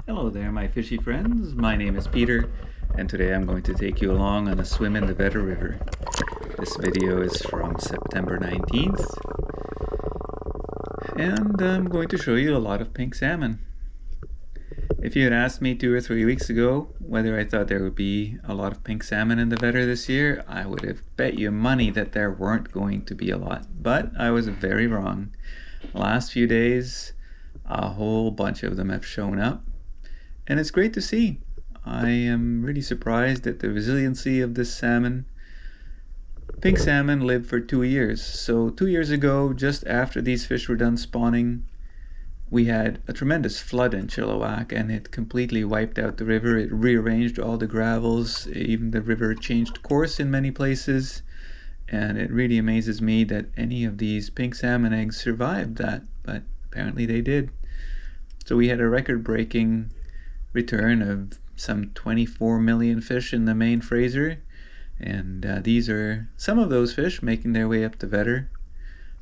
Hello there, my fishy friends. My name is Peter, and today I'm going to take you along on a swim in the Vedder River. This video is from September 19th, and I'm going to show you a lot of pink salmon. If you had asked me 2 or 3 weeks ago whether I thought there would be a lot of pink salmon in the Vedder this year, I would have bet you money that there weren't going to be a lot, but I was very wrong. The last few days, a whole bunch of them have shown up. And it's great to see. I am really surprised at the resiliency of this salmon. Pink salmon live for 2 years. So 2 years ago, just after these fish were done spawning, we had a tremendous flood in Chilliwack, and it completely wiped out the river. It rearranged all the gravels. Even the river changed course in many places. And it really amazes me that any of these pink salmon eggs survived that, but apparently they did. So we had a record-breaking return of some 24 million fish in the main Fraser, and these are some of those fish making their way up the Vedder.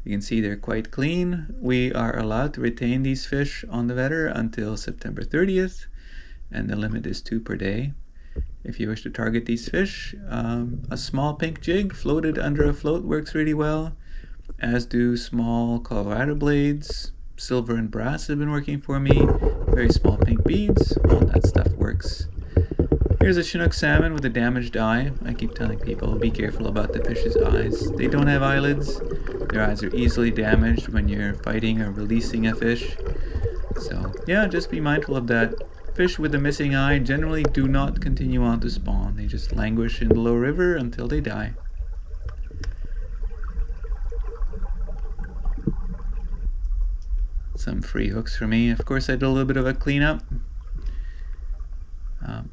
You can see they're quite clean. We are allowed to retain these fish on the Vedder until September 30th, and the limit is 2 per day. If you wish to target these fish, a small pink jig floated under a float works really well, as do small Colorado blades. Silver and brass have been working for me. Very small pink beads, all that stuff works. Here's a Chinook salmon with a damaged eye. I keep telling people, be careful about the fish's eyes. They don't have eyelids. Their eyes are easily damaged when you're fighting or releasing a fish. So yeah, just be mindful of that. Fish with a missing eye generally do not continue on to spawn. They just languish in the low river until they die. Some free hooks for me. Of course, I did a little bit of a cleanup.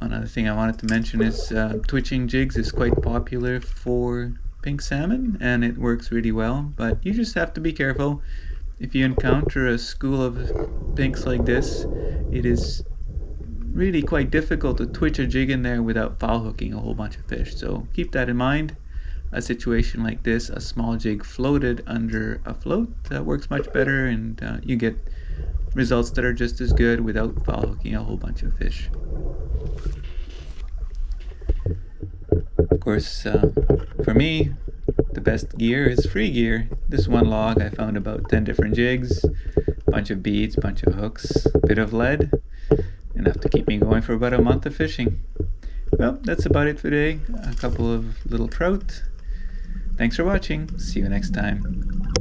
Another thing I wanted to mention is twitching jigs is quite popular for pink salmon, and it works really well, but you just have to be careful. If you encounter a school of pinks like this, it is really quite difficult to twitch a jig in there without foul hooking a whole bunch of fish, so keep that in mind. A situation like this, a small jig floated under a float, works much better, and you get results that are just as good without foul hooking a whole bunch of fish. Of course, for me, the best gear is free gear. This one log I found about 10 different jigs, bunch of beads, bunch of hooks, a bit of lead, enough to keep me going for about a month of fishing. Well, that's about it for today. A couple of little trout. Thanks for watching. See you next time.